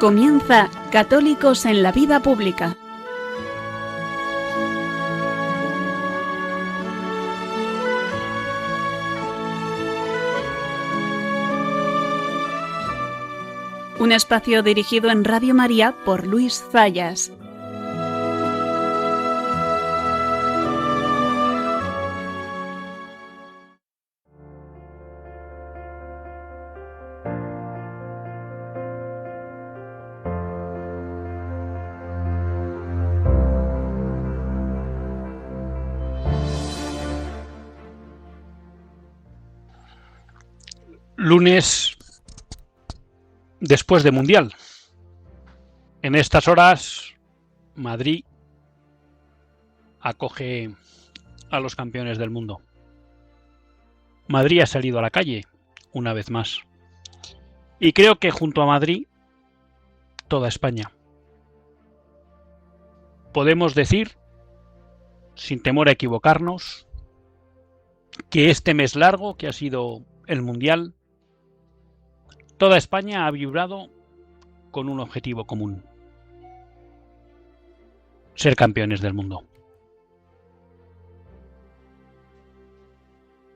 Comienza Católicos en la Vida Pública. Un espacio dirigido en Radio María por Luis Zayas. Lunes después de Mundial. En estas horas, Madrid acoge a los campeones del mundo. Madrid ha salido a la calle una vez más. Y creo que junto a Madrid, toda España. Podemos decir, sin temor a equivocarnos, que este mes largo que ha sido el Mundial, toda España ha vibrado con un objetivo común: ser campeones del mundo.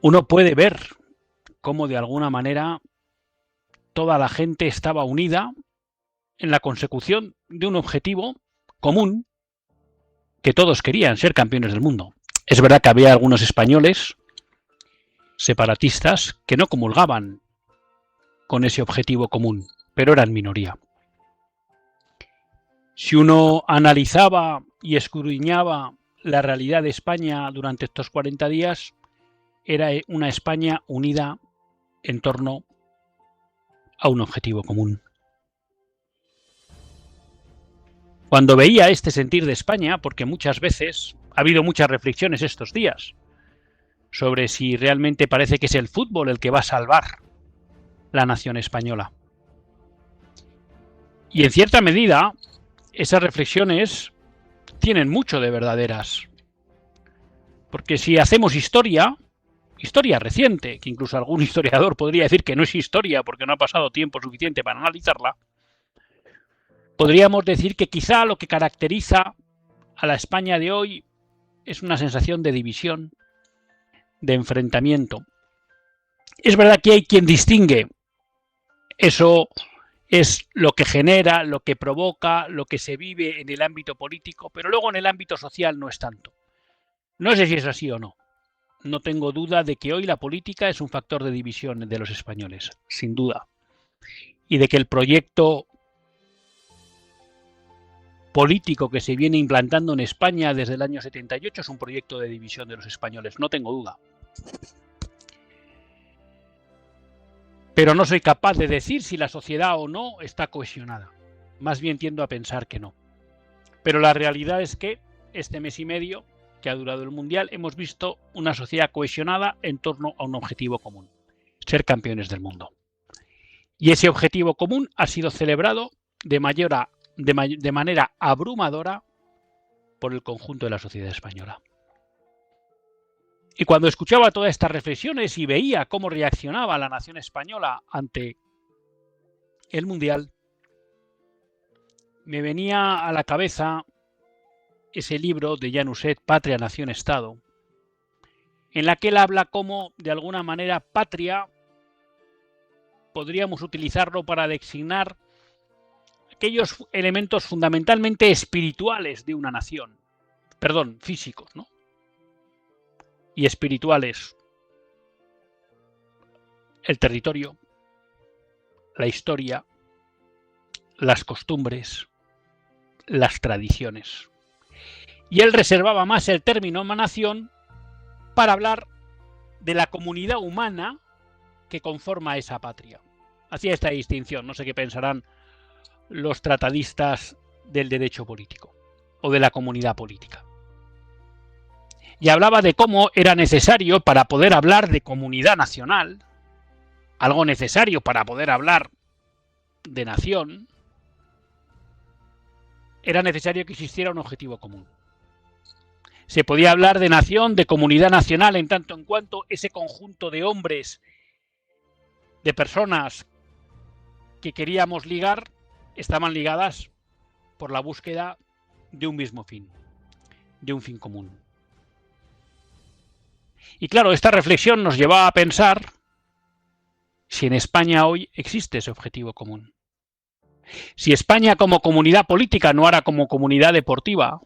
Uno puede ver cómo de alguna manera toda la gente estaba unida en la consecución de un objetivo común, que todos querían ser campeones del mundo. Es verdad que había algunos españoles separatistas que no comulgaban con ese objetivo común, pero eran minoría. Si uno analizaba y escudriñaba la realidad de España durante estos 40 días, era una España unida en torno a un objetivo común. Cuando veía este sentir de España, porque muchas veces ha habido muchas reflexiones estos días sobre si realmente parece que es el fútbol el que va a salvar la nación española. Y en cierta medida, esas reflexiones tienen mucho de verdaderas. Porque si hacemos historia reciente, que incluso algún historiador podría decir que no es historia porque no ha pasado tiempo suficiente para analizarla, podríamos decir que quizá lo que caracteriza a la España de hoy es una sensación de división, de enfrentamiento. Es verdad que hay quien distingue. Eso es lo que genera, lo que provoca, lo que se vive en el ámbito político, pero luego en el ámbito social no es tanto. No sé si es así o no. No tengo duda de que hoy la política es un factor de división de los españoles, sin duda. Y de que el proyecto político que se viene implantando en España desde el año 78 es un proyecto de división de los españoles, no tengo duda. Pero no soy capaz de decir si la sociedad o no está cohesionada. Más bien tiendo a pensar que no. Pero la realidad es que este mes y medio que ha durado el Mundial hemos visto una sociedad cohesionada en torno a un objetivo común: ser campeones del mundo. Y ese objetivo común ha sido celebrado de manera abrumadora por el conjunto de la sociedad española. Y cuando escuchaba todas estas reflexiones y veía cómo reaccionaba la nación española ante el Mundial, me venía a la cabeza ese libro de Jan Husset, Patria, Nación, Estado, en la que él habla cómo, de alguna manera, patria podríamos utilizarlo para designar aquellos elementos fundamentalmente espirituales de una nación. Perdón, físicos, ¿no? Y espirituales: el territorio, la historia, las costumbres, las tradiciones. Y él reservaba más el término nación para hablar de la comunidad humana que conforma esa patria. Hacía esta distinción, no sé qué pensarán los tratadistas del derecho político o de la comunidad política. Y hablaba de cómo era necesario, para poder hablar de comunidad nacional, algo necesario para poder hablar de nación, era necesario que existiera un objetivo común. Se podía hablar de nación, de comunidad nacional, en tanto en cuanto ese conjunto de hombres, de personas que queríamos ligar, estaban ligadas por la búsqueda de un mismo fin, de un fin común. Y claro, esta reflexión nos lleva a pensar si en España hoy existe ese objetivo común. Si España como comunidad política, no ahora como comunidad deportiva,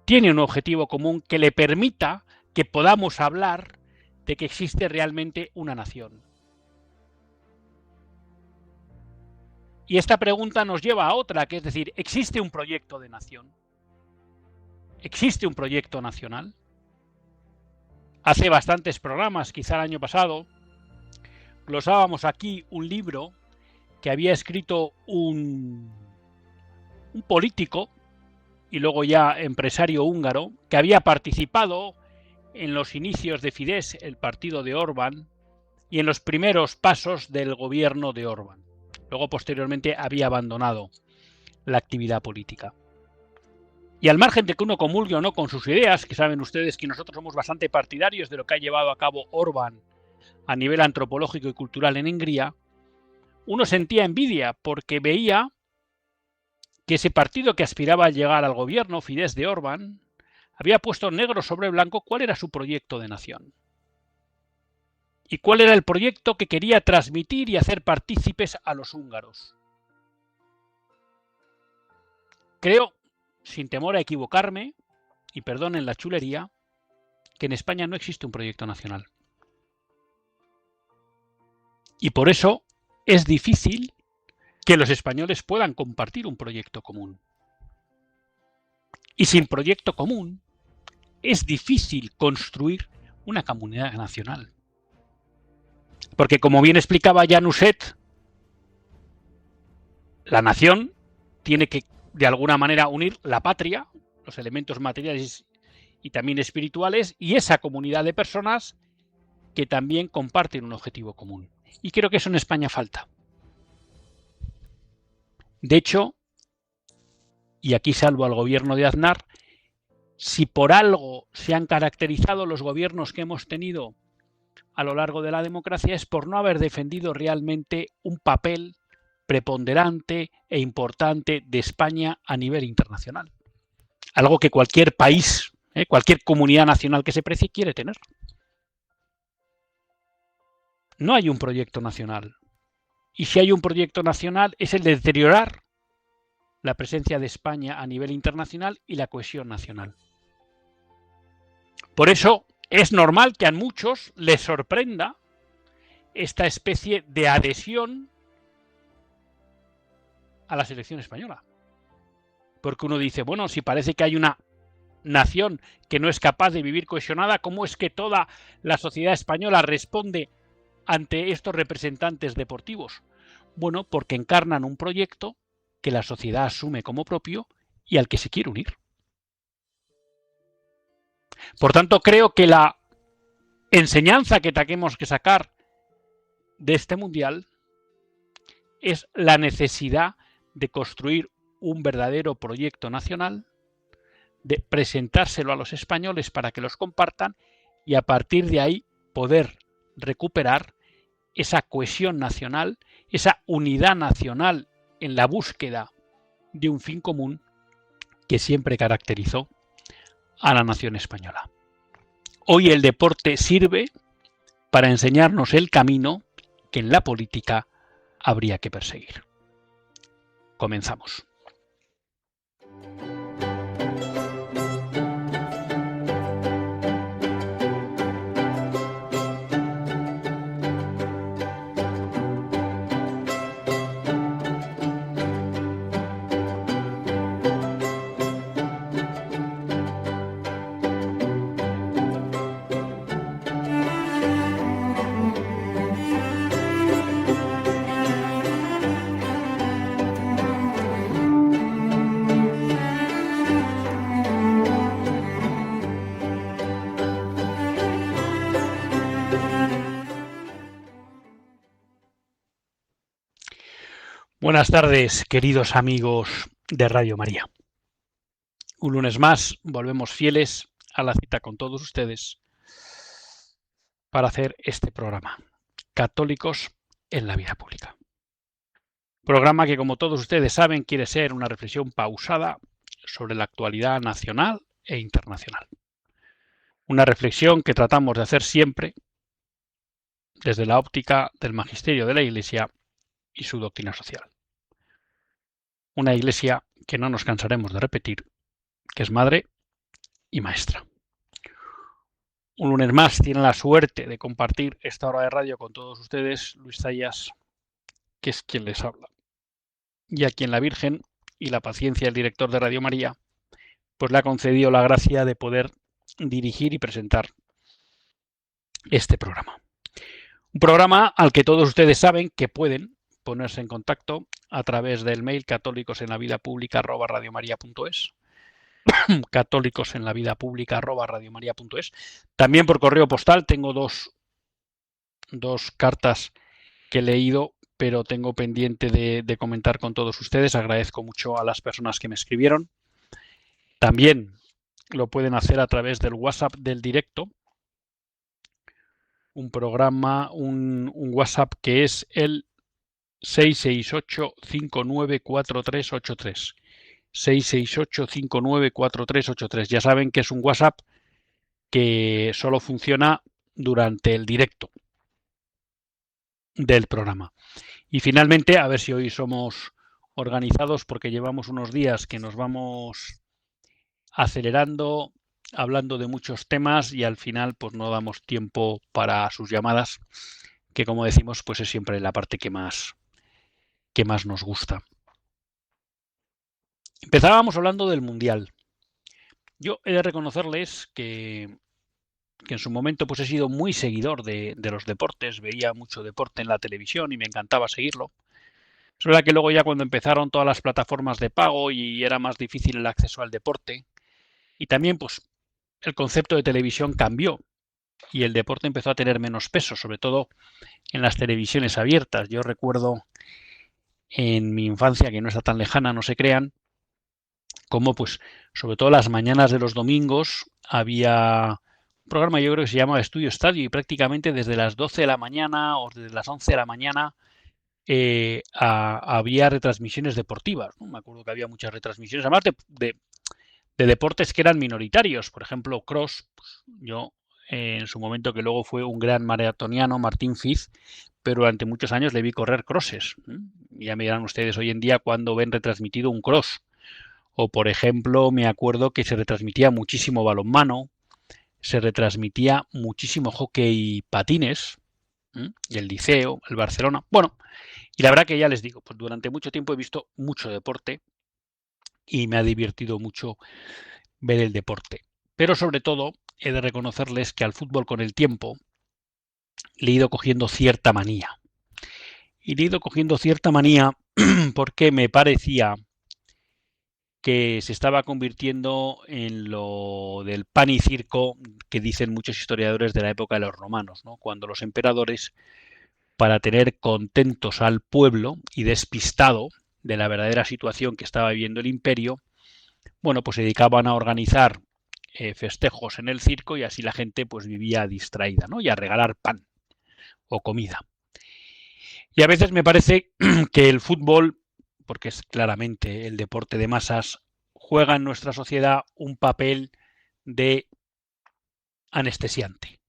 tiene un objetivo común que le permita que podamos hablar de que existe realmente una nación. Y esta pregunta nos lleva a otra, que es decir, ¿existe un proyecto de nación? ¿Existe un proyecto nacional? Hace bastantes programas, quizá el año pasado, glosábamos aquí un libro que había escrito un político y luego ya empresario húngaro que había participado en los inicios de Fidesz, el partido de Orbán, y en los primeros pasos del gobierno de Orbán. Luego, posteriormente, había abandonado la actividad política. Y al margen de que uno comulgue o no con sus ideas, que saben ustedes que nosotros somos bastante partidarios de lo que ha llevado a cabo Orbán a nivel antropológico y cultural en Hungría, uno sentía envidia porque veía que ese partido que aspiraba a llegar al gobierno, Fidesz de Orbán, había puesto negro sobre blanco cuál era su proyecto de nación. Y cuál era el proyecto que quería transmitir y hacer partícipes a los húngaros. Creo, sin temor a equivocarme, y perdonen la chulería, que en España no existe un proyecto nacional. Y por eso es difícil que los españoles puedan compartir un proyecto común. Y sin proyecto común es difícil construir una comunidad nacional. Porque, como bien explicaba Jan Husset, la nación tiene que, de alguna manera, unir la patria, los elementos materiales y también espirituales, y esa comunidad de personas que también comparten un objetivo común. Y creo que eso en España falta. De hecho, y aquí salvo al gobierno de Aznar, si por algo se han caracterizado los gobiernos que hemos tenido a lo largo de la democracia es por no haber defendido realmente un papel preponderante e importante de España a nivel internacional. Algo que cualquier país, cualquier comunidad nacional que se precie quiere tener. No hay un proyecto nacional. Y si hay un proyecto nacional es el de deteriorar la presencia de España a nivel internacional y la cohesión nacional. Por eso es normal que a muchos les sorprenda esta especie de adhesión a la selección española. Porque uno dice, bueno, si parece que hay una nación que no es capaz de vivir cohesionada, ¿cómo es que toda la sociedad española responde ante estos representantes deportivos? Bueno, porque encarnan un proyecto que la sociedad asume como propio y al que se quiere unir. Por tanto, creo que la enseñanza que tenemos que sacar de este mundial es la necesidad de construir un verdadero proyecto nacional, de presentárselo a los españoles para que los compartan y a partir de ahí poder recuperar esa cohesión nacional, esa unidad nacional en la búsqueda de un fin común que siempre caracterizó a la nación española. Hoy el deporte sirve para enseñarnos el camino que en la política habría que perseguir. Comenzamos. Buenas tardes, queridos amigos de Radio María. Un lunes más volvemos fieles a la cita con todos ustedes para hacer este programa, Católicos en la Vida Pública. Programa que, como todos ustedes saben, quiere ser una reflexión pausada sobre la actualidad nacional e internacional. Una reflexión que tratamos de hacer siempre desde la óptica del magisterio de la Iglesia y su doctrina social. Una Iglesia que no nos cansaremos de repetir, que es madre y maestra. Un lunes más tiene la suerte de compartir esta hora de radio con todos ustedes, Luis Zayas, que es quien les habla. Y a quien la Virgen y la paciencia del director de Radio María, pues le ha concedido la gracia de poder dirigir y presentar este programa. Un programa al que todos ustedes saben que pueden ponerse en contacto a través del mail católicosenlavidapublica@radiomaria.es, católicosenlavidapublica@radiomaria.es. También por correo postal tengo dos cartas que he leído, pero tengo pendiente de comentar con todos ustedes. Agradezco mucho a las personas que me escribieron. También lo pueden hacer a través del WhatsApp del directo. Un programa, un WhatsApp que es el 668-594383. 668-594383. Ya saben que es un WhatsApp que solo funciona durante el directo del programa. Y finalmente, a ver si hoy somos organizados, porque llevamos unos días que nos vamos acelerando, hablando de muchos temas y al final pues no damos tiempo para sus llamadas, que como decimos pues es siempre la parte que más nos gusta. Empezábamos hablando del Mundial. Yo he de reconocerles que en su momento pues he sido muy seguidor de los deportes, veía mucho deporte en la televisión y me encantaba seguirlo. Es verdad que luego ya cuando empezaron todas las plataformas de pago y era más difícil el acceso al deporte, y también pues el concepto de televisión cambió y el deporte empezó a tener menos peso, sobre todo en las televisiones abiertas. Yo recuerdo en mi infancia, que no está tan lejana, no se crean, como pues sobre todo las mañanas de los domingos había un programa, yo creo que se llamaba Estudio Estadio, y prácticamente desde las 12 de la mañana o desde las 11 de la mañana había retransmisiones deportivas, ¿no? Me acuerdo que había muchas retransmisiones, además de deportes que eran minoritarios, por ejemplo, cross. Pues yo en su momento, que luego fue un gran maratoniano, Martín Fiz, pero durante muchos años le vi correr crosses. Ya me dirán ustedes hoy en día cuando ven retransmitido un cross. O, por ejemplo, me acuerdo que se retransmitía muchísimo balonmano, se retransmitía muchísimo hockey patines, y el Liceo, el Barcelona. Bueno, y la verdad que ya les digo, pues durante mucho tiempo he visto mucho deporte y me ha divertido mucho ver el deporte. Pero sobre todo he de reconocerles que al fútbol con el tiempo le he ido cogiendo cierta manía. Y le he ido cogiendo cierta manía porque me parecía que se estaba convirtiendo en lo del pan y circo que dicen muchos historiadores de la época de los romanos, ¿no? Cuando los emperadores, para tener contentos al pueblo y despistado de la verdadera situación que estaba viviendo el imperio, bueno, pues se dedicaban a organizar festejos en el circo y así la gente pues vivía distraída, ¿no? Y a regalar pan o comida. Y a veces me parece que el fútbol, porque es claramente el deporte de masas, juega en nuestra sociedad un papel de anestesiante,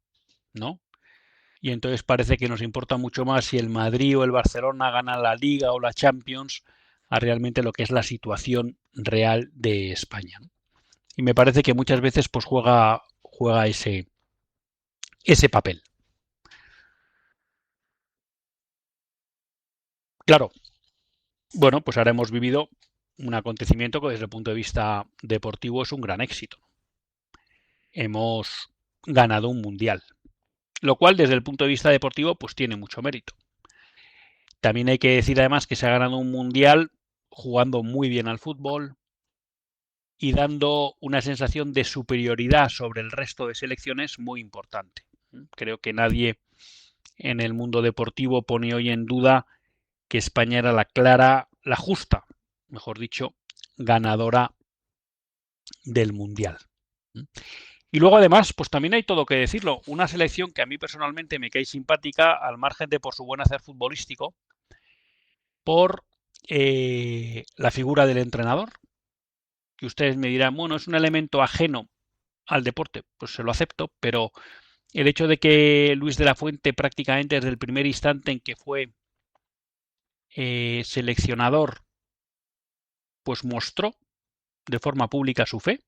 ¿no? Y entonces parece que nos importa mucho más si el Madrid o el Barcelona ganan la Liga o la Champions a realmente lo que es la situación real de España, ¿no? Y me parece que muchas veces pues juega ese papel. Claro, bueno, pues ahora hemos vivido un acontecimiento que desde el punto de vista deportivo es un gran éxito. Hemos ganado un mundial, lo cual desde el punto de vista deportivo pues tiene mucho mérito. También hay que decir además que se ha ganado un mundial jugando muy bien al fútbol y dando una sensación de superioridad sobre el resto de selecciones muy importante. Creo que nadie en el mundo deportivo pone hoy en duda que España era la justa, mejor dicho, ganadora del mundial. Y luego además, pues también hay todo que decirlo, una selección que a mí personalmente me cae simpática, al margen de por su buen hacer futbolístico, por la figura del entrenador, que ustedes me dirán, bueno, es un elemento ajeno al deporte, pues se lo acepto, pero el hecho de que Luis de la Fuente prácticamente desde el primer instante en que fue seleccionador, pues mostró de forma pública su fe,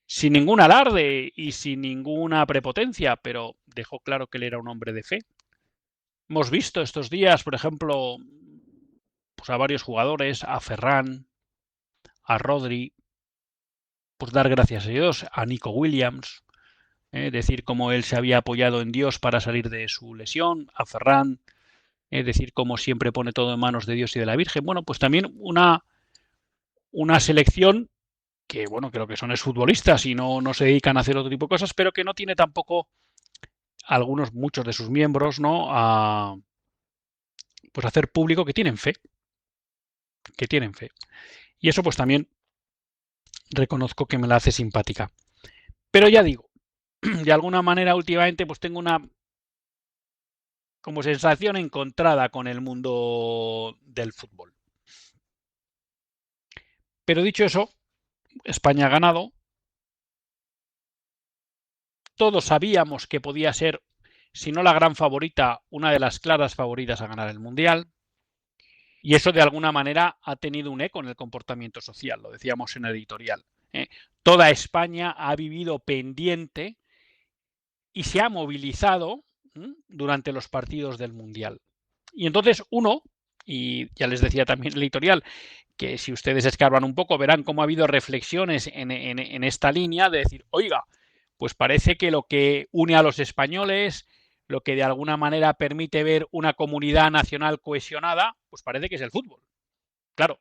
sin ningún alarde y sin ninguna prepotencia, pero dejó claro que él era un hombre de fe. Hemos visto estos días, por ejemplo, pues a varios jugadores, a Ferran, a Rodri, pues dar gracias a Dios, a Nico Williams, decir cómo él se había apoyado en Dios para salir de su lesión, a Ferran, decir cómo siempre pone todo en manos de Dios y de la Virgen. Bueno, pues también una selección que, bueno, que lo que son es futbolistas y no se dedican a hacer otro tipo de cosas, pero que no tiene tampoco muchos de sus miembros, ¿no? A pues hacer público que tienen fe. Que tienen fe. Y eso pues también reconozco que me la hace simpática. Pero ya digo, de alguna manera últimamente pues tengo una como sensación encontrada con el mundo del fútbol. Pero dicho eso, España ha ganado. Todos sabíamos que podía ser, si no la gran favorita, una de las claras favoritas a ganar el Mundial. Y eso de alguna manera ha tenido un eco en el comportamiento social, lo decíamos en el editorial. Toda España ha vivido pendiente y se ha movilizado durante los partidos del Mundial. Y entonces uno, y ya les decía también el editorial, que si ustedes escarban un poco verán cómo ha habido reflexiones en esta línea de decir, oiga, pues parece que lo que une a los españoles, lo que de alguna manera permite ver una comunidad nacional cohesionada, pues parece que es el fútbol. Claro,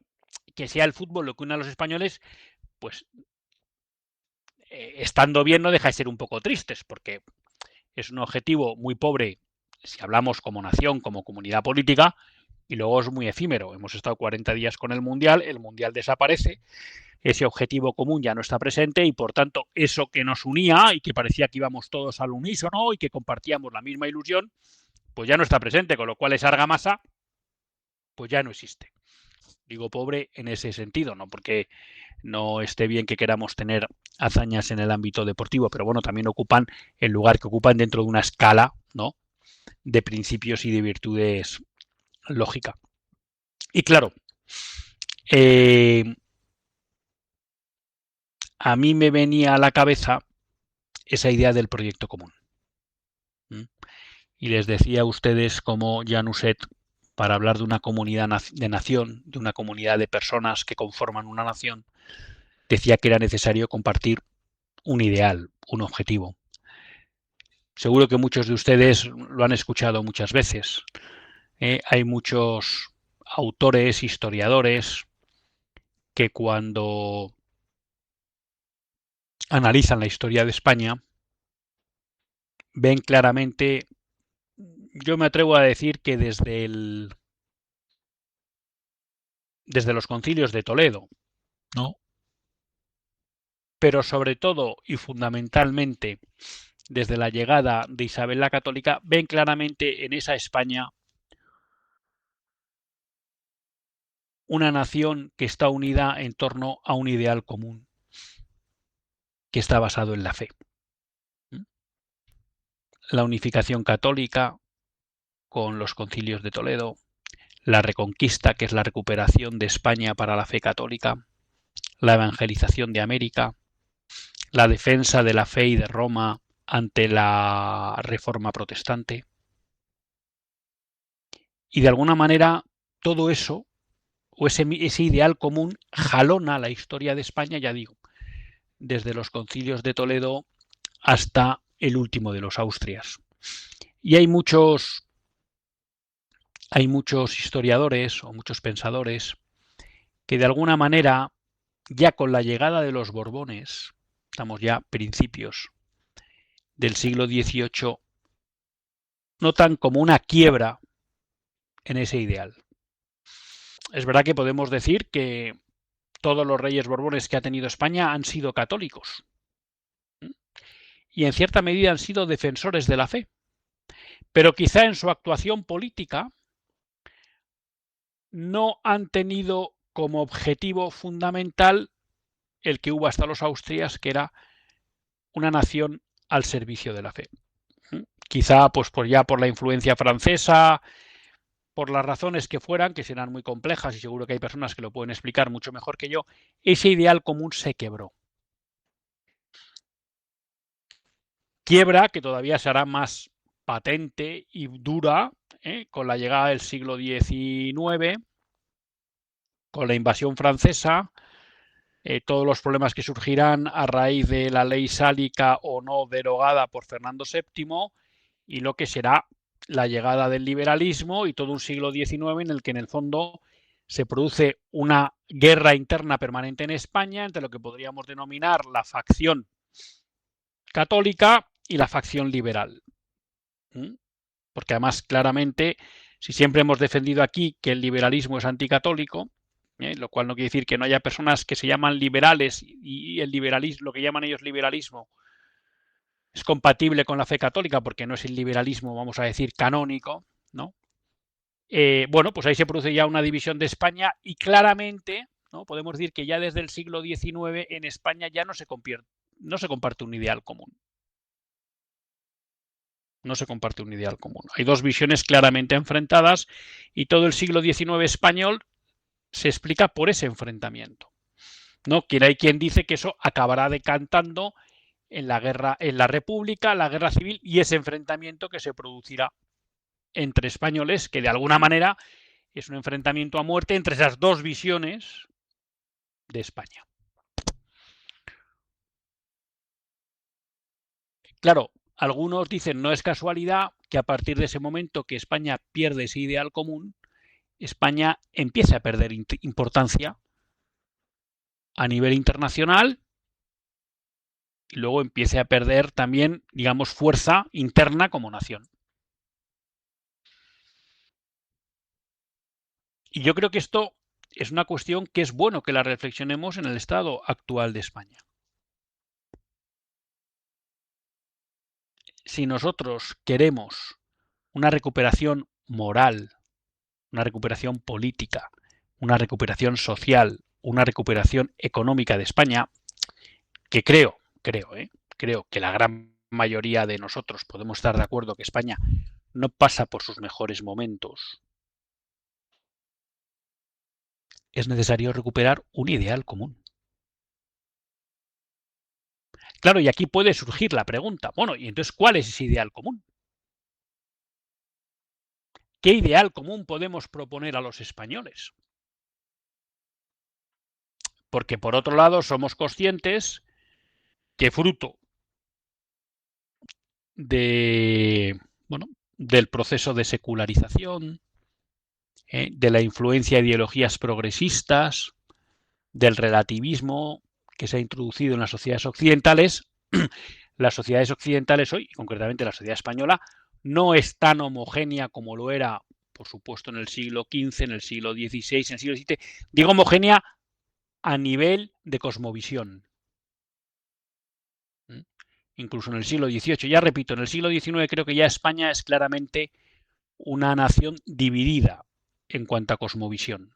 que sea el fútbol lo que une a los españoles, pues estando bien no deja de ser un poco tristes, porque es un objetivo muy pobre si hablamos como nación, como comunidad política, y luego es muy efímero. Hemos estado 40 días con el Mundial desaparece, ese objetivo común ya no está presente y por tanto eso que nos unía y que parecía que íbamos todos al unísono y que compartíamos la misma ilusión, pues ya no está presente, con lo cual esa argamasa pues ya no existe. Digo pobre en ese sentido, no porque no esté bien que queramos tener hazañas en el ámbito deportivo, pero bueno, también ocupan el lugar que ocupan dentro de una escala, ¿no?, de principios y de virtudes lógica. Y claro, a mí me venía a la cabeza esa idea del proyecto común. Y les decía a ustedes cómo Jan Husset, para hablar de una comunidad de nación, de una comunidad de personas que conforman una nación, decía que era necesario compartir un ideal, un objetivo. Seguro que muchos de ustedes lo han escuchado muchas veces. Hay muchos autores, historiadores, que cuando analizan la historia de España ven claramente, yo me atrevo a decir que desde los concilios de Toledo, ¿no?, pero sobre todo y fundamentalmente desde la llegada de Isabel la Católica, ven claramente en esa España una nación que está unida en torno a un ideal común, que está basado en la fe. La unificación católica con los concilios de Toledo, la reconquista, que es la recuperación de España para la fe católica, la evangelización de América, la defensa de la fe y de Roma ante la reforma protestante. Y de alguna manera todo eso, o ese ideal común, jalona la historia de España, ya digo, desde los concilios de Toledo hasta el último de los Austrias. Y hay muchos historiadores o muchos pensadores que de alguna manera, ya con la llegada de los Borbones, estamos ya principios del siglo XVIII, notan como una quiebra en ese ideal. Es verdad que podemos decir que todos los reyes Borbones que ha tenido España han sido católicos y en cierta medida han sido defensores de la fe, pero quizá en su actuación política no han tenido como objetivo fundamental el que hubo hasta los austrias, que era una nación al servicio de la fe. Quizá pues ya por la influencia francesa, por las razones que fueran, que serán muy complejas y seguro que hay personas que lo pueden explicar mucho mejor que yo, ese ideal común se quebró. Quiebra que todavía será más patente y dura con la llegada del siglo XIX, con la invasión francesa, todos los problemas que surgirán a raíz de la ley sálica o no derogada por Fernando VII y lo que será la llegada del liberalismo y todo un siglo XIX en el que en el fondo se produce una guerra interna permanente en España entre lo que podríamos denominar la facción católica y la facción liberal. Porque además claramente, si siempre hemos defendido aquí que el liberalismo es anticatólico, lo cual no quiere decir que no haya personas que se llaman liberales y el liberalismo, lo que llaman ellos liberalismo, es compatible con la fe católica porque no es el liberalismo, vamos a decir, canónico, ¿no? Bueno, pues ahí se produce ya una división de España y claramente, ¿no? Podemos decir que ya desde el siglo XIX en España ya no se comparte un ideal común. No se comparte un ideal común. Hay dos visiones claramente enfrentadas y todo el siglo XIX español se explica por ese enfrentamiento. ¿No? Hay quien dice que eso acabará decantando en la guerra, en la República, la guerra civil y ese enfrentamiento que se producirá entre españoles, que de alguna manera es un enfrentamiento a muerte entre esas dos visiones de España. Claro, algunos dicen no es casualidad que a partir de ese momento que España pierde ese ideal común, España empieza a perder importancia a nivel internacional y luego empiece a perder también, digamos, fuerza interna como nación. Y yo creo que esto es una cuestión que es bueno que la reflexionemos en el estado actual de España. Si nosotros queremos una recuperación moral, una recuperación política, una recuperación social, una recuperación económica de España, que creo que la gran mayoría de nosotros podemos estar de acuerdo que España no pasa por sus mejores momentos, es necesario recuperar un ideal común. Claro, y aquí puede surgir la pregunta, bueno, ¿y entonces cuál es ese ideal común? ¿Qué ideal común podemos proponer a los españoles? Porque por otro lado somos conscientes que fruto del proceso de secularización, de la influencia de ideologías progresistas, del relativismo que se ha introducido en las sociedades occidentales, las sociedades occidentales hoy, y concretamente la sociedad española, no es tan homogénea como lo era, por supuesto, en el siglo XV, en el siglo XVI, en el siglo XVII. Digo homogénea a nivel de cosmovisión. Incluso en el siglo XVIII, ya repito, en el siglo XIX creo que ya España es claramente una nación dividida en cuanto a cosmovisión.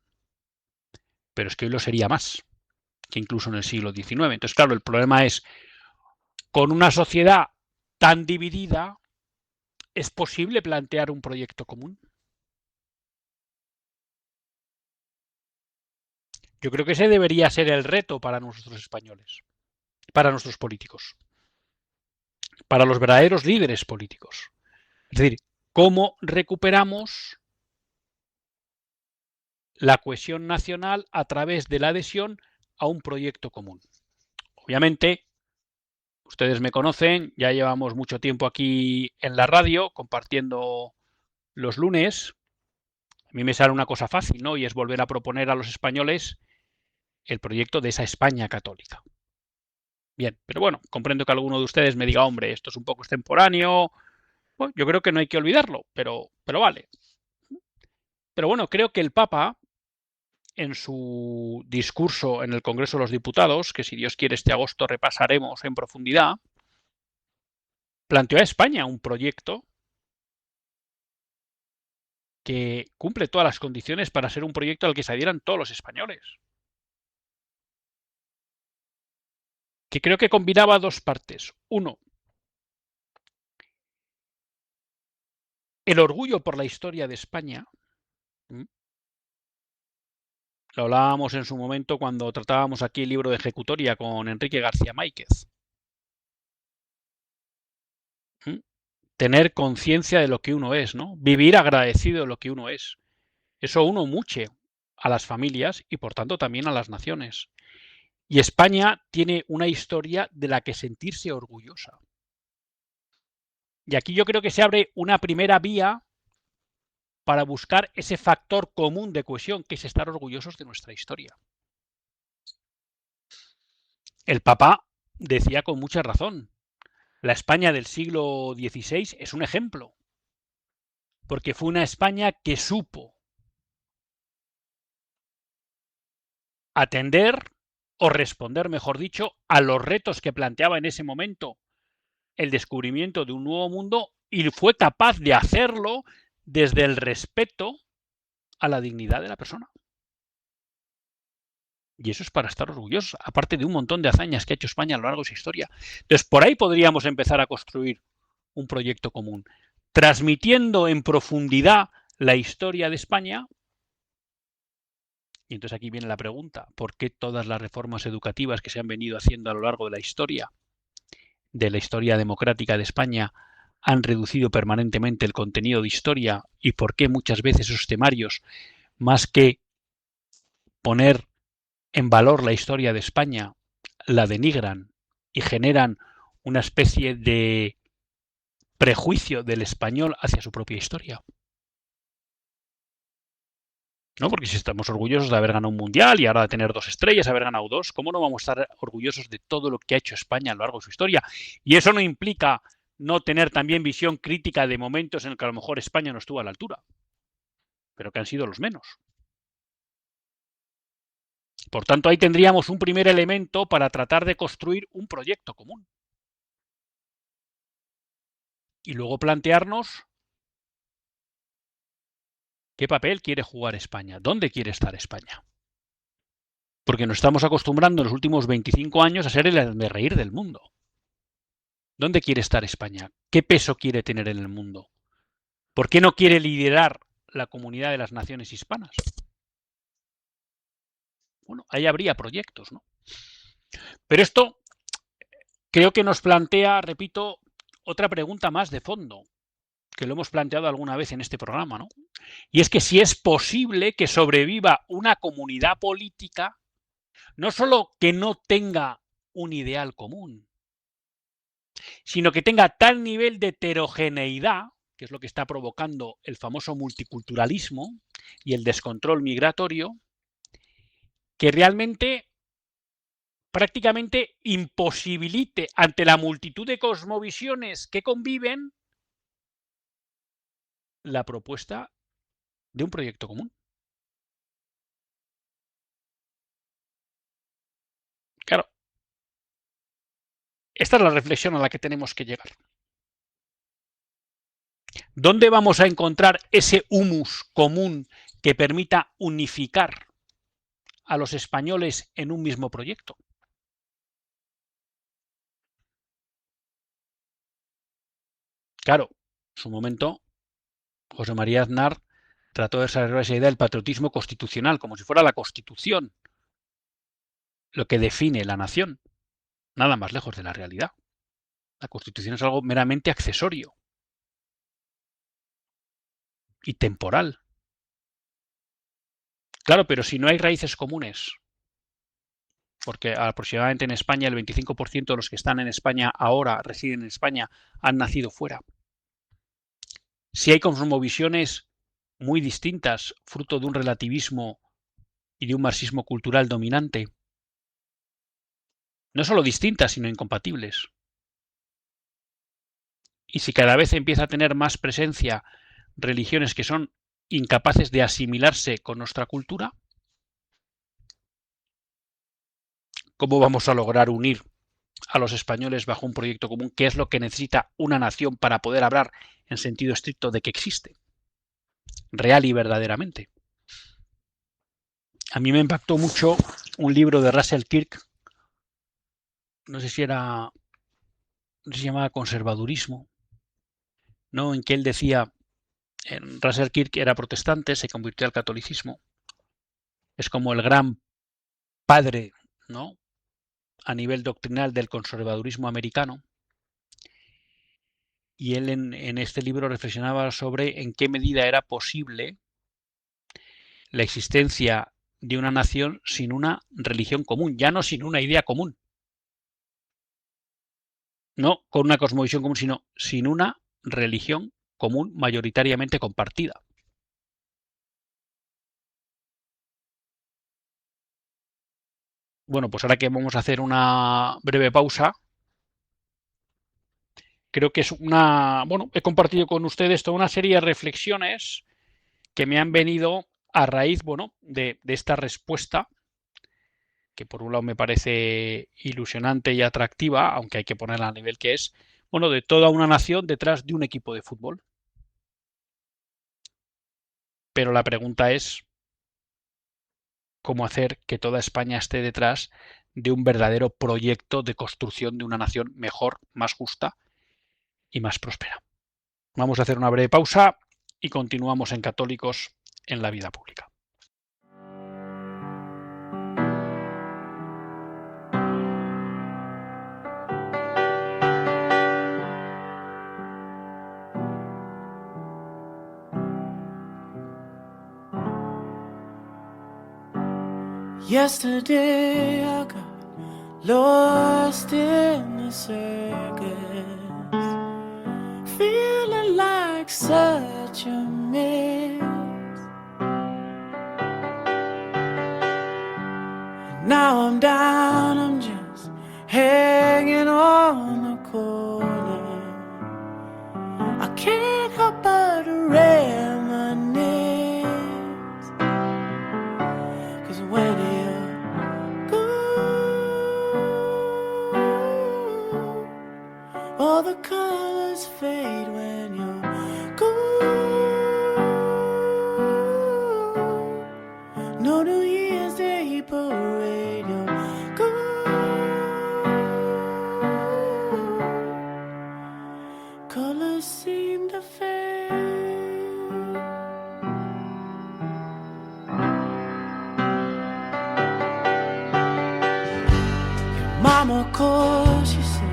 Pero es que hoy lo sería más que incluso en el siglo XIX. Entonces, claro, el problema es, con una sociedad tan dividida, ¿es posible plantear un proyecto común? Yo creo que ese debería ser el reto para nosotros españoles, para nuestros políticos, para los verdaderos líderes políticos. Es decir, ¿cómo recuperamos la cohesión nacional a través de la adhesión a un proyecto común? Obviamente, ustedes me conocen, ya llevamos mucho tiempo aquí en la radio compartiendo los lunes. A mí me sale una cosa fácil, ¿no? Y es volver a proponer a los españoles el proyecto de esa España católica. Bien, pero bueno, comprendo que alguno de ustedes me diga, hombre, esto es un poco extemporáneo. Bueno, yo creo que no hay que olvidarlo, pero vale. Pero bueno, creo que el Papa, en su discurso en el Congreso de los Diputados, que si Dios quiere este agosto repasaremos en profundidad, planteó a España un proyecto que cumple todas las condiciones para ser un proyecto al que se adhieran todos los españoles. Que creo que combinaba dos partes. Uno, el orgullo por la historia de España. Lo hablábamos en su momento cuando tratábamos aquí el libro de Ejecutoria con Enrique García Máiquez. Tener conciencia de lo que uno es, ¿no? Vivir agradecido de lo que uno es. Eso uno muche a las familias y por tanto también a las naciones. Y España tiene una historia de la que sentirse orgullosa. Y aquí yo creo que se abre una primera vía para buscar ese factor común de cohesión, que es estar orgullosos de nuestra historia. El Papa decía con mucha razón, la España del siglo XVI es un ejemplo, porque fue una España que supo atender o responder, mejor dicho, a los retos que planteaba en ese momento el descubrimiento de un nuevo mundo y fue capaz de hacerlo desde el respeto a la dignidad de la persona. Y eso es para estar orgullosos, aparte de un montón de hazañas que ha hecho España a lo largo de su historia. Entonces, por ahí podríamos empezar a construir un proyecto común, transmitiendo en profundidad la historia de España. Y entonces aquí viene la pregunta, ¿por qué todas las reformas educativas que se han venido haciendo a lo largo de la historia democrática de España, han reducido permanentemente el contenido de historia y por qué muchas veces esos temarios, más que poner en valor la historia de España, la denigran y generan una especie de prejuicio del español hacia su propia historia? ¿No? Porque si estamos orgullosos de haber ganado un mundial y ahora de tener 2 estrellas, haber ganado 2, ¿cómo no vamos a estar orgullosos de todo lo que ha hecho España a lo largo de su historia? Y eso no implica no tener también visión crítica de momentos en el que a lo mejor España no estuvo a la altura, pero que han sido los menos. Por tanto, ahí tendríamos un primer elemento para tratar de construir un proyecto común. Y luego plantearnos qué papel quiere jugar España, dónde quiere estar España. Porque nos estamos acostumbrando en los últimos 25 años a ser el hazmerreír del mundo. ¿Dónde quiere estar España? ¿Qué peso quiere tener en el mundo? ¿Por qué no quiere liderar la comunidad de las naciones hispanas? Bueno, ahí habría proyectos, ¿no? Pero esto creo que nos plantea, repito, otra pregunta más de fondo, que lo hemos planteado alguna vez en este programa, ¿no? Y es que si es posible que sobreviva una comunidad política, no solo que no tenga un ideal común, sino que tenga tal nivel de heterogeneidad, que es lo que está provocando el famoso multiculturalismo y el descontrol migratorio, que realmente prácticamente imposibilite ante la multitud de cosmovisiones que conviven la propuesta de un proyecto común. Claro, esta es la reflexión a la que tenemos que llegar. ¿Dónde vamos a encontrar ese humus común que permita unificar a los españoles en un mismo proyecto? Claro, en su momento, José María Aznar trató de desarrollar esa idea del patriotismo constitucional, como si fuera la Constitución lo que define la nación, nada más lejos de la realidad. La Constitución es algo meramente accesorio y temporal. Claro, pero si no hay raíces comunes, porque aproximadamente en España el 25% de los que están en España ahora, residen en España, han nacido fuera. Si hay cosmovisiones muy distintas, fruto de un relativismo y de un marxismo cultural dominante, no solo distintas, sino incompatibles. Y si cada vez empieza a tener más presencia religiones que son incapaces de asimilarse con nuestra cultura, ¿cómo vamos a lograr unir a los españoles bajo un proyecto común? ¿Qué es lo que necesita una nación para poder hablar en sentido estricto de que existe? real y verdaderamente. A mí me impactó mucho un libro de Russell Kirk, no sé si se llamaba Conservadurismo, ¿no? En que él decía, Russell Kirk era protestante, se convirtió al catolicismo, es como el gran padre, ¿no?, a nivel doctrinal del conservadurismo americano, y él en este libro reflexionaba sobre en qué medida era posible la existencia de una nación sin una religión común, ya no sin una idea común, no con una cosmovisión común, sino sin una religión común mayoritariamente compartida. Bueno, pues ahora que vamos a hacer una breve pausa, creo que es he compartido con ustedes toda una serie de reflexiones que me han venido a raíz, de esta respuesta, que por un lado me parece ilusionante y atractiva, aunque hay que ponerla al nivel que es, de toda una nación detrás de un equipo de fútbol. Pero la pregunta es cómo hacer que toda España esté detrás de un verdadero proyecto de construcción de una nación mejor, más justa y más próspera. Vamos a hacer una breve pausa y continuamos en Católicos en la Vida Pública. Yesterday I got lost in the circus, feeling like such a mess. And now I'm down, I'm just hanging on the corner. I can't help but reminisce, 'cause when all the colors fade when you're gone. No New Year's Day parade, you're gone. Colors seem to fade. Your mama calls, she said,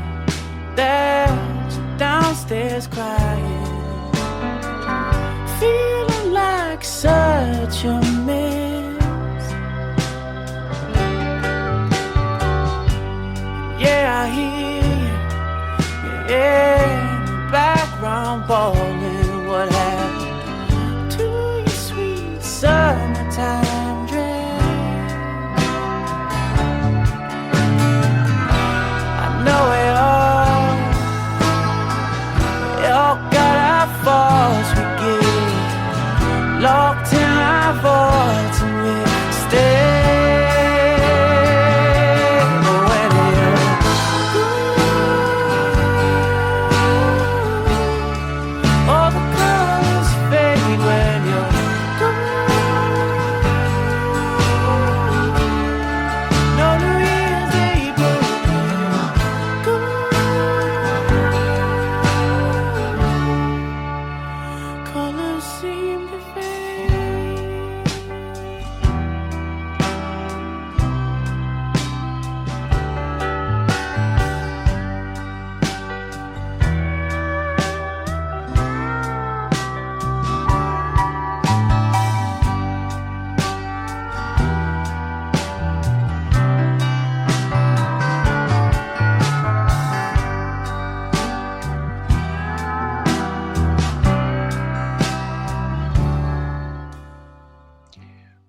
there's downstairs crying, feeling like such a mess. Yeah, I hear you in the background bawling. What happened to your sweet summertime dress? I know it all got our faults, we get locked in our vaults and we stay. But when you're gone, all the colors fade when you're gone. No New Year's Day parade, gone. Colors seem to fade.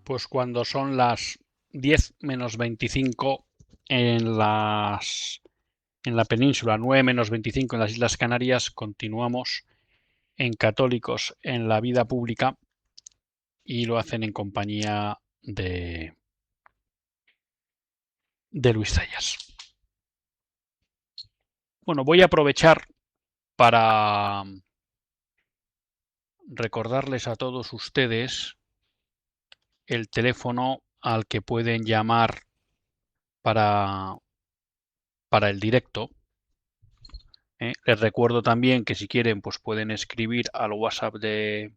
Pues cuando son las 10 menos 25 en la península, 9 menos 25 en las Islas Canarias, continuamos en Católicos en la Vida Pública y lo hacen en compañía de Luis Zayas. Bueno, voy a aprovechar para recordarles a todos ustedes el teléfono al que pueden llamar para el directo. Les recuerdo también que si quieren pues pueden escribir al WhatsApp del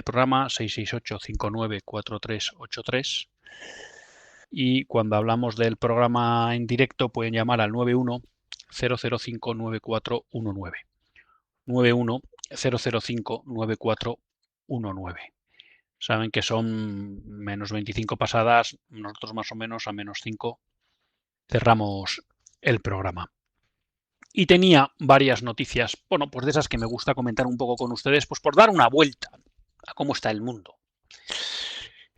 programa 668-594383 y cuando hablamos del programa en directo pueden llamar al 91-005-9419. 91-005-9419. Saben que son menos 25 pasadas, nosotros más o menos a menos 5 cerramos el programa. Y tenía varias noticias, bueno, pues de esas que me gusta comentar un poco con ustedes, pues por dar una vuelta a cómo está el mundo.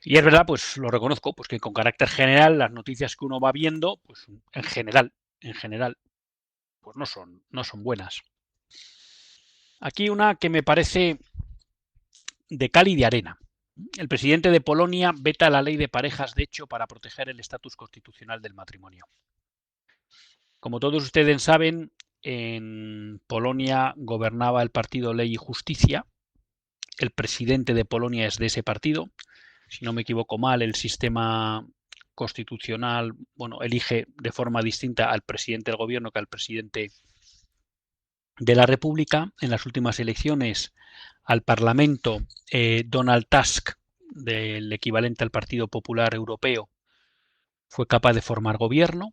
Y es verdad, pues lo reconozco, pues que con carácter general las noticias que uno va viendo, pues en general, pues no son buenas. Aquí una que me parece de cal y de arena. El presidente de Polonia veta la ley de parejas de hecho para proteger el estatus constitucional del matrimonio. Como todos ustedes saben, en Polonia gobernaba el partido Ley y Justicia. El presidente de Polonia es de ese partido. Si no me equivoco mal, el sistema constitucional, bueno, elige de forma distinta al presidente del gobierno que al presidente de la República. En las últimas elecciones al Parlamento, Donald Tusk, del equivalente al Partido Popular Europeo, fue capaz de formar gobierno.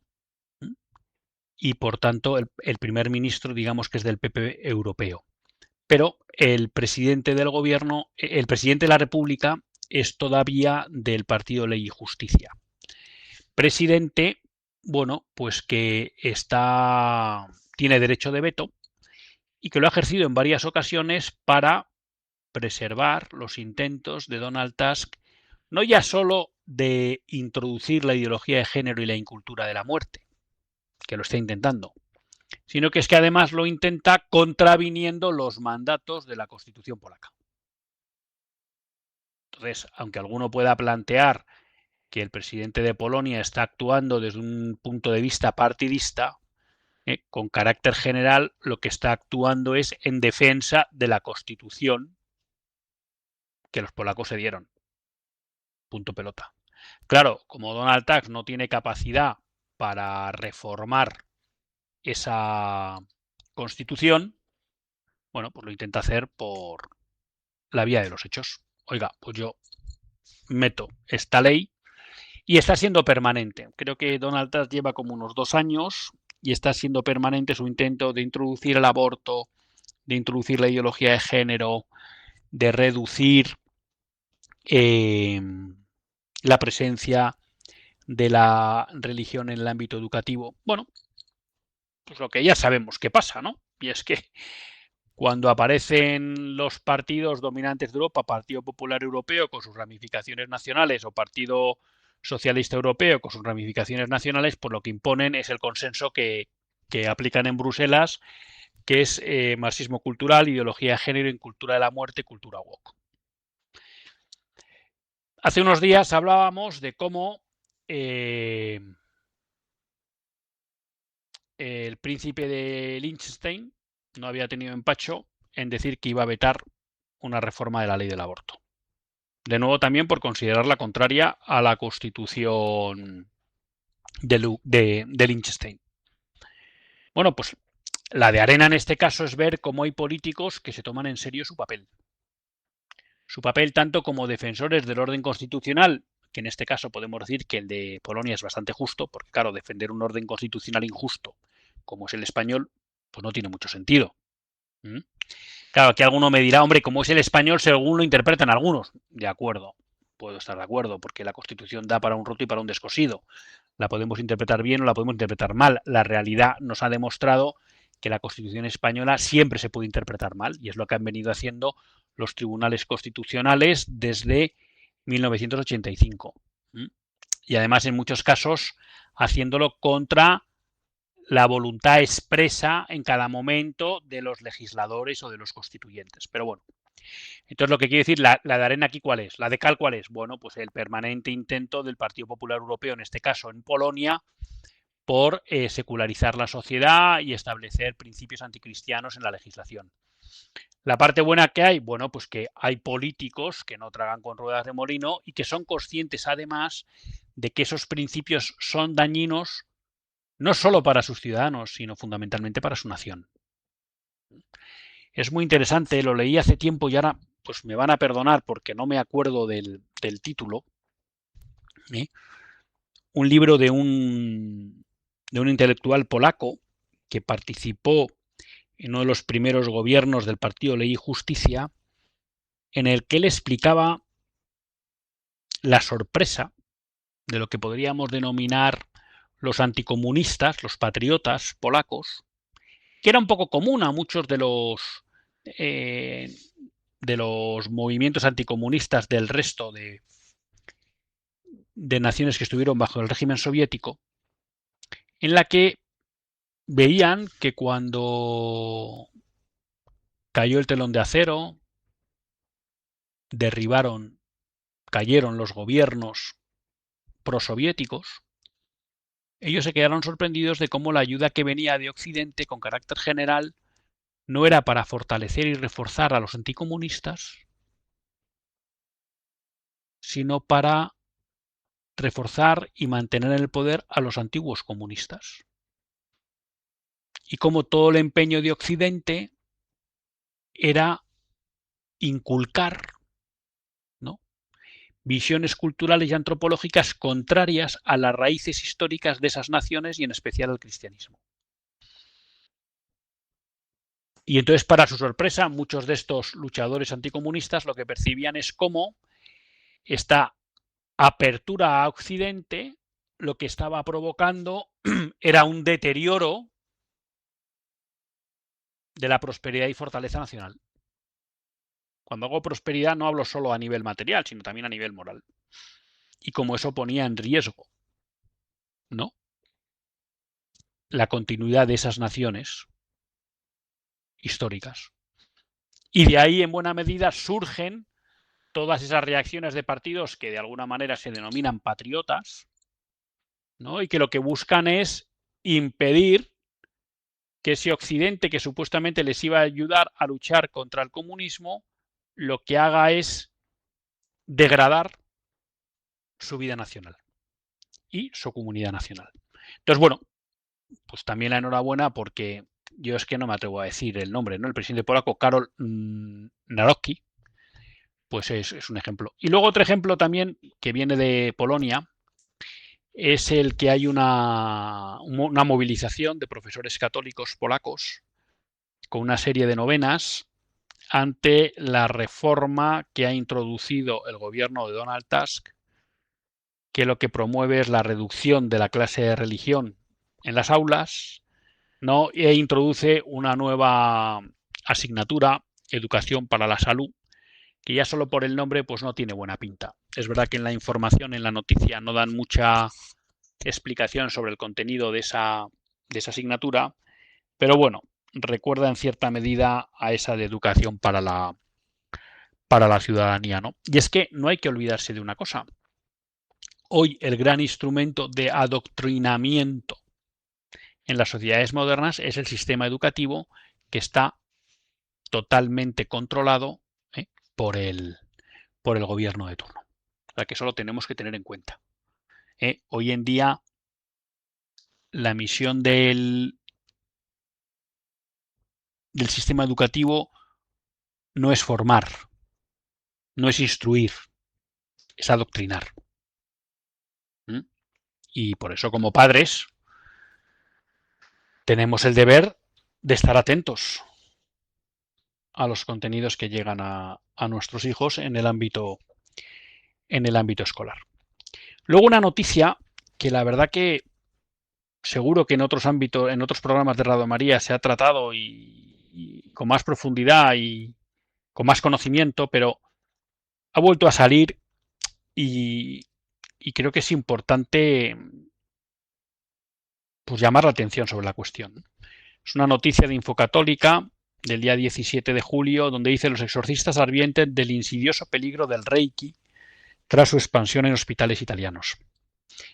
Y por tanto el primer ministro digamos que es del PP europeo. Pero el presidente del gobierno, el presidente de la República es todavía del partido Ley y Justicia. Presidente, bueno, pues que tiene derecho de veto y que lo ha ejercido en varias ocasiones para preservar los intentos de Donald Tusk, no ya solo de introducir la ideología de género y la incultura de la muerte, que lo está intentando, sino que es que además lo intenta contraviniendo los mandatos de la Constitución polaca. Entonces, aunque alguno pueda plantear que el presidente de Polonia está actuando desde un punto de vista partidista, con carácter general lo que está actuando es en defensa de la Constitución que los polacos se dieron. Punto pelota. Claro, como Donald Tusk no tiene capacidad para reformar esa Constitución, bueno, pues lo intenta hacer por la vía de los hechos. Oiga, pues yo meto esta ley y está siendo permanente. Creo que Donald Tusk lleva como unos 2 años y está siendo permanente su intento de introducir el aborto, de introducir la ideología de género, de reducir la presencia de la religión en el ámbito educativo. Bueno, pues lo que ya sabemos que pasa, ¿no? Y es que cuando aparecen los partidos dominantes de Europa, Partido Popular Europeo con sus ramificaciones nacionales o Partido Socialista Europeo con sus ramificaciones nacionales, pues lo que imponen es el consenso que aplican en Bruselas, que es marxismo cultural, ideología de género, en cultura de la muerte, cultura woke. Hace unos días hablábamos de cómo el príncipe de Liechtenstein no había tenido empacho en decir que iba a vetar una reforma de la ley del aborto. De nuevo también por considerarla contraria a la Constitución de Liechtenstein. Bueno, pues la de arena en este caso es ver cómo hay políticos que se toman en serio su papel. Su papel tanto como defensores del orden constitucional, que en este caso podemos decir que el de Polonia es bastante justo, porque claro, defender un orden constitucional injusto como es el español, pues no tiene mucho sentido. Claro, aquí alguno me dirá, hombre, como es el español, según lo interpretan algunos. De acuerdo, puedo estar de acuerdo, porque la Constitución da para un roto y para un descosido. La podemos interpretar bien o la podemos interpretar mal. La realidad nos ha demostrado que la Constitución española siempre se puede interpretar mal, y es lo que han venido haciendo los tribunales constitucionales desde 1985. Y además, en muchos casos, haciéndolo contra la voluntad expresa en cada momento de los legisladores o de los constituyentes. Pero bueno, entonces lo que quiere decir, la de arena aquí, ¿cuál es? ¿La de cal cuál es? Bueno, pues el permanente intento del Partido Popular Europeo, en este caso en Polonia, por secularizar la sociedad y establecer principios anticristianos en la legislación. La parte buena que hay, bueno, pues que hay políticos que no tragan con ruedas de molino y que son conscientes además de que esos principios son dañinos no solo para sus ciudadanos, sino fundamentalmente para su nación. Es muy interesante, lo leí hace tiempo y ahora pues me van a perdonar porque no me acuerdo del título. Un libro de un intelectual polaco que participó en uno de los primeros gobiernos del partido Ley y Justicia, en el que él explicaba la sorpresa de lo que podríamos denominar los anticomunistas, los patriotas polacos, que era un poco común a muchos de los movimientos anticomunistas del resto de naciones que estuvieron bajo el régimen soviético, en la que veían que cuando cayó el telón de acero, cayeron los gobiernos prosoviéticos, ellos se quedaron sorprendidos de cómo la ayuda que venía de Occidente con carácter general no era para fortalecer y reforzar a los anticomunistas, sino para reforzar y mantener en el poder a los antiguos comunistas. Y como todo el empeño de Occidente era inculcar, ¿no?, visiones culturales y antropológicas contrarias a las raíces históricas de esas naciones y en especial al cristianismo. Y entonces, para su sorpresa, muchos de estos luchadores anticomunistas lo que percibían es cómo esta apertura a Occidente lo que estaba provocando era un deterioro de la prosperidad y fortaleza nacional. Cuando hago prosperidad no hablo solo a nivel material, sino también a nivel moral. Y como eso ponía en riesgo, ¿no?, la continuidad de esas naciones históricas. Y de ahí, en buena medida, surgen todas esas reacciones de partidos que de alguna manera se denominan patriotas, ¿no?, y que lo que buscan es impedir que ese Occidente que supuestamente les iba a ayudar a luchar contra el comunismo, lo que haga es degradar su vida nacional y su comunidad nacional. Entonces, bueno, pues también la enhorabuena porque yo es que no me atrevo a decir el nombre, ¿no? El presidente polaco, Karol Nawrocki, pues es un ejemplo. Y luego otro ejemplo también que viene de Polonia es el que hay una movilización de profesores católicos polacos con una serie de novenas ante la reforma que ha introducido el gobierno de Donald Tusk, que lo que promueve es la reducción de la clase de religión en las aulas, ¿no?, e introduce una nueva asignatura, Educación para la Salud, que ya solo por el nombre pues no tiene buena pinta. Es verdad que en la información, en la noticia, no dan mucha explicación sobre el contenido de esa asignatura, pero bueno, recuerda en cierta medida a esa de educación para la ciudadanía, ¿no? Y es que no hay que olvidarse de una cosa. Hoy el gran instrumento de adoctrinamiento en las sociedades modernas es el sistema educativo, que está totalmente controlado por el gobierno de turno. O sea que eso lo tenemos que tener en cuenta. Hoy en día la misión del sistema educativo no es formar, no es instruir, es adoctrinar. Y por eso, como padres, tenemos el deber de estar atentos a los contenidos que llegan a nuestros hijos en el ámbito escolar. Luego, una noticia que la verdad que seguro que en otros ámbitos, en otros programas de Radio María se ha tratado y con más profundidad y con más conocimiento, pero ha vuelto a salir y creo que es importante pues llamar la atención sobre la cuestión. Es una noticia de Infocatólica del día 17 de julio, donde dice: los exorcistas advierten del insidioso peligro del Reiki tras su expansión en hospitales italianos.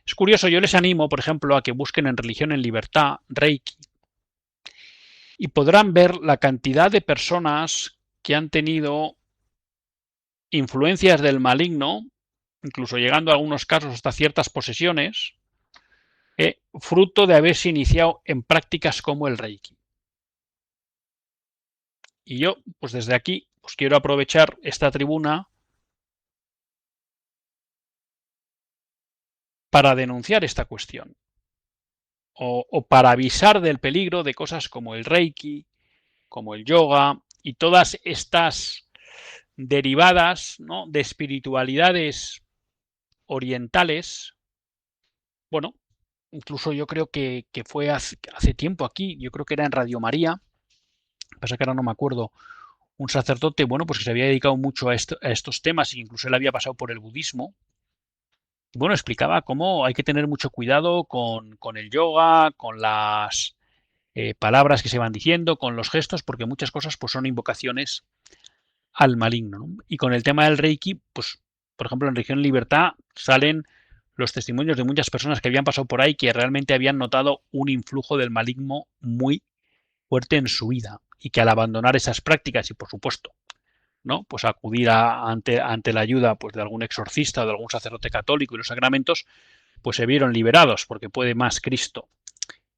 Es curioso, yo les animo, por ejemplo, a que busquen en Religión en Libertad Reiki y podrán ver la cantidad de personas que han tenido influencias del maligno, incluso llegando a algunos casos hasta ciertas posesiones, fruto de haberse iniciado en prácticas como el Reiki. Y yo, pues desde aquí, pues quiero aprovechar esta tribuna para denunciar esta cuestión o para avisar del peligro de cosas como el Reiki, como el yoga y todas estas derivadas, ¿no?, de espiritualidades orientales. Bueno, incluso yo creo que fue hace tiempo aquí, yo creo que era en Radio María, pasa que ahora no me acuerdo, un sacerdote, bueno, pues que se había dedicado mucho a estos temas e incluso él había pasado por el budismo. Bueno, explicaba cómo hay que tener mucho cuidado con el yoga, con las palabras que se van diciendo, con los gestos, porque muchas cosas pues son invocaciones al maligno, ¿no? Y con el tema del Reiki, pues, por ejemplo, en Religión y Libertad salen los testimonios de muchas personas que habían pasado por ahí que realmente habían notado un influjo del maligno muy fuerte en su vida y que al abandonar esas prácticas y, por supuesto, ¿no?, pues acudir ante la ayuda pues de algún exorcista o de algún sacerdote católico y los sacramentos, pues se vieron liberados, porque puede más Cristo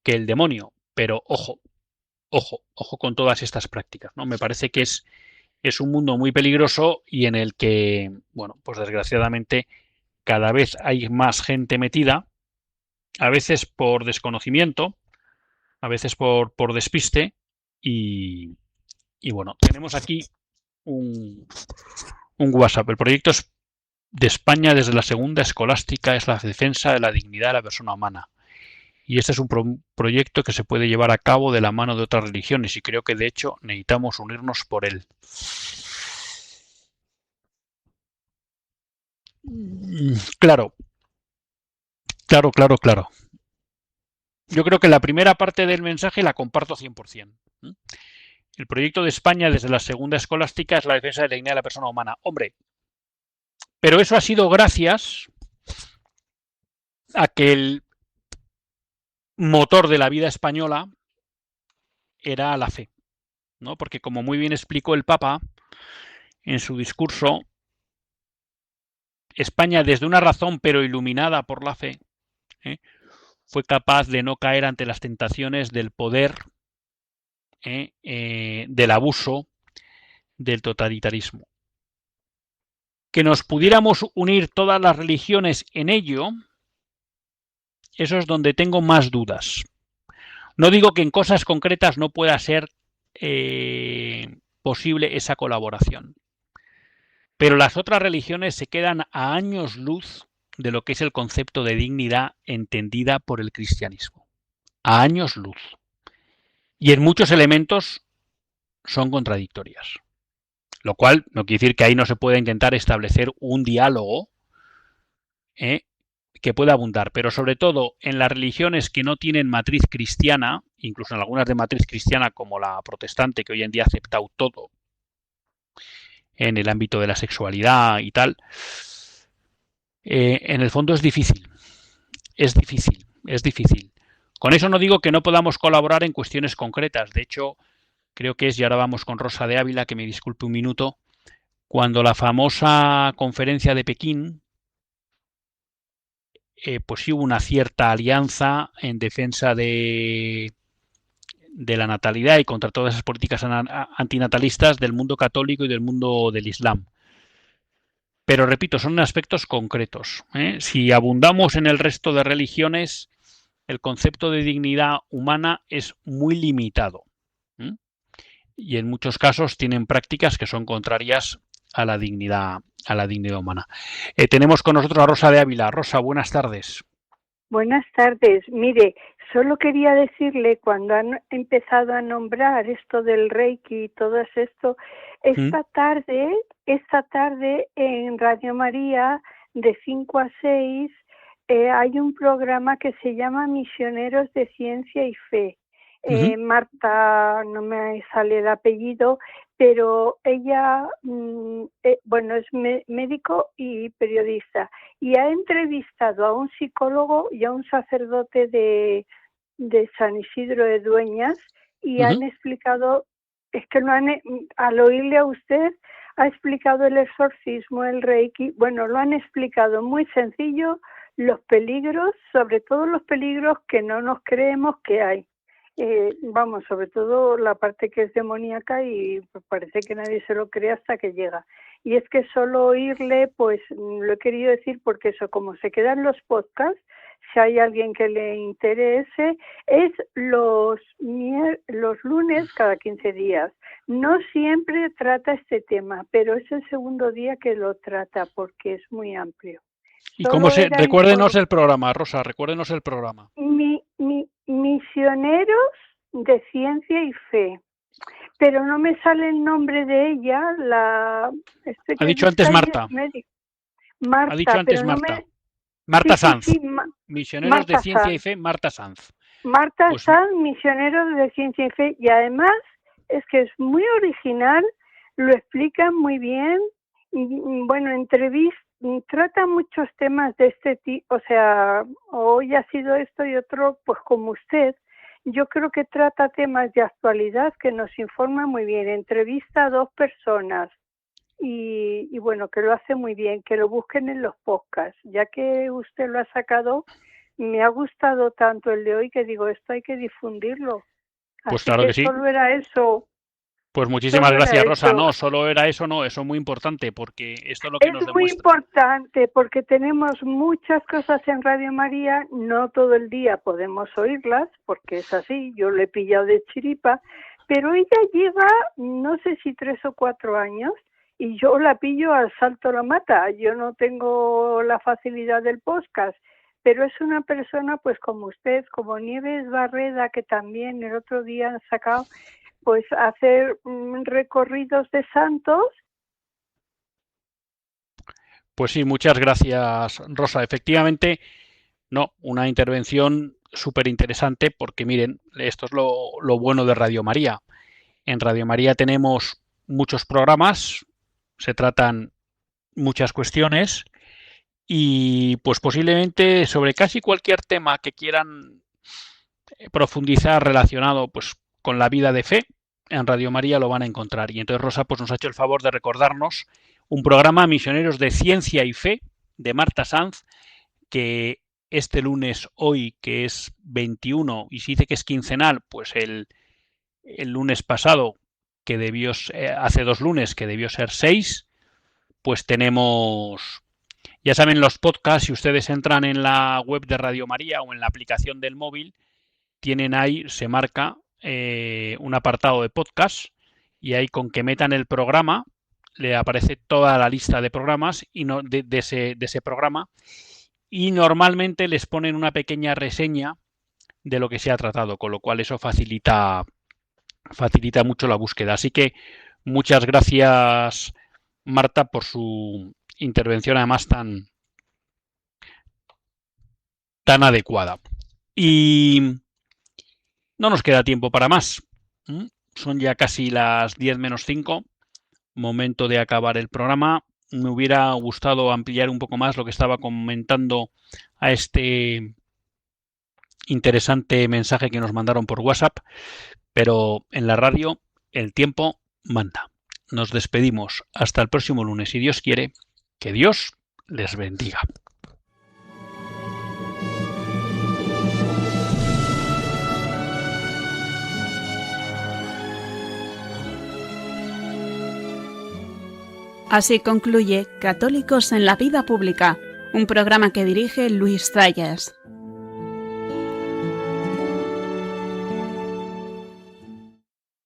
que el demonio. Pero ojo con todas estas prácticas, ¿no? Me parece que es un mundo muy peligroso y en el que, bueno, pues desgraciadamente cada vez hay más gente metida, a veces por desconocimiento, a veces por despiste y bueno, tenemos aquí un WhatsApp. El proyecto de España desde la segunda escolástica es la defensa de la dignidad de la persona humana. Y este es un proyecto que se puede llevar a cabo de la mano de otras religiones y creo que de hecho necesitamos unirnos por él. Claro. Yo creo que la primera parte del mensaje la comparto 100%. El proyecto de España desde la segunda escolástica es la defensa de la dignidad de la persona humana. Hombre, pero eso ha sido gracias a que el motor de la vida española era la fe, ¿no? Porque como muy bien explicó el Papa en su discurso, España, desde una razón pero iluminada por la fe, fue capaz de no caer ante las tentaciones del poder, del abuso, del totalitarismo. Que nos pudiéramos unir todas las religiones en ello, eso es donde tengo más dudas. No digo que en cosas concretas no pueda ser posible esa colaboración, pero las otras religiones se quedan a años luz de lo que es el concepto de dignidad entendida por el cristianismo. A años luz. Y en muchos elementos son contradictorias. Lo cual no quiere decir que ahí no se pueda intentar establecer un diálogo que pueda abundar, pero sobre todo en las religiones que no tienen matriz cristiana, incluso en algunas de matriz cristiana como la protestante, que hoy en día ha aceptado todo en el ámbito de la sexualidad y tal, en el fondo es difícil. Con eso no digo que no podamos colaborar en cuestiones concretas. De hecho, creo que es, y ahora vamos con Rosa de Ávila, que me disculpe un minuto, cuando la famosa conferencia de Pekín, pues sí hubo una cierta alianza en defensa de la natalidad y contra todas esas políticas antinatalistas del mundo católico y del mundo del Islam. Pero repito, son aspectos concretos. Si abundamos en el resto de religiones, el concepto de dignidad humana es muy limitado. Y en muchos casos tienen prácticas que son contrarias a la dignidad humana. Tenemos con nosotros a Rosa de Ávila. Rosa, buenas tardes. Buenas tardes. Mire, solo quería decirle, cuando han empezado a nombrar esto del Reiki y todo esto, esta tarde en Radio María de 5 a 6 hay un programa que se llama Misioneros de Ciencia y Fe. Marta, no me sale el apellido, pero ella, es médico y periodista, y ha entrevistado a un psicólogo y a un sacerdote de San Isidro de Dueñas, y han explicado, es que al oírle a usted, ha explicado el exorcismo, el reiki, bueno, lo han explicado muy sencillo, los peligros, sobre todo los peligros que no nos creemos que hay. Sobre todo la parte que es demoníaca y parece que nadie se lo cree hasta que llega. Y es que solo oírle, pues lo he querido decir porque eso, como se quedan los podcasts, si hay alguien que le interese, es los lunes cada 15 días. No siempre trata este tema, pero es el segundo día que lo trata porque es muy amplio. ¿Y cómo se...? Recuérdenos el programa, Rosa, recuérdenos el programa. Misioneros de Ciencia y Fe. Pero no me sale el nombre de ella. Ha dicho antes Marta. Marta. Ha dicho antes Marta. Marta Sanz. Misioneros Marta de Ciencia Sanz. Y Fe, Marta Sanz. Marta Sanz, Misioneros de Ciencia y Fe. Y además es que es muy original, lo explica muy bien. Y, bueno, trata muchos temas de este tipo, o sea, hoy ha sido esto y otro, pues como usted. Yo creo que trata temas de actualidad que nos informa muy bien. Entrevista a 2 personas y bueno, que lo hace muy bien, que lo busquen en los podcasts. Ya que usted lo ha sacado, me ha gustado tanto el de hoy que digo, esto hay que difundirlo. Pues así claro que sí. Solo era eso. Pues muchísimas gracias, Rosa. No, solo era eso, no, eso es muy importante, porque esto es lo que nos demuestra. Es muy importante, porque tenemos muchas cosas en Radio María, no todo el día podemos oírlas, porque es así, yo lo he pillado de chiripa, pero ella lleva, no sé si 3 o 4 años, y yo la pillo al salto la mata. Yo no tengo la facilidad del podcast, pero es una persona, pues como usted, como Nieves Barreda, que también el otro día han sacado, pues hacer recorridos de santos. Pues sí, muchas gracias, Rosa. Efectivamente, no, una intervención súper interesante porque miren, esto es lo bueno de Radio María. En Radio María tenemos muchos programas, se tratan muchas cuestiones y pues posiblemente sobre casi cualquier tema que quieran profundizar relacionado pues con la vida de fe, en Radio María lo van a encontrar. Y entonces Rosa pues nos ha hecho el favor de recordarnos un programa Misioneros de Ciencia y Fe de Marta Sanz, que este lunes, hoy, que es 21, y se dice que es quincenal, pues el lunes pasado, que debió, hace 2 lunes, que debió ser 6, pues tenemos, ya saben, los podcasts. Si ustedes entran en la web de Radio María o en la aplicación del móvil, tienen ahí, se marca un apartado de podcast y ahí con que metan el programa le aparece toda la lista de programas y no, de ese programa, y normalmente les ponen una pequeña reseña de lo que se ha tratado, con lo cual eso facilita mucho la búsqueda. Así que muchas gracias, Marta, por su intervención además tan adecuada. Y no nos queda tiempo para más. Son ya casi las 10 menos 5. Momento de acabar el programa. Me hubiera gustado ampliar un poco más lo que estaba comentando a este interesante mensaje que nos mandaron por WhatsApp, pero en la radio el tiempo manda. Nos despedimos hasta el próximo lunes, si Dios quiere. Que Dios les bendiga. Así concluye Católicos en la Vida Pública, un programa que dirige Luis Zayas.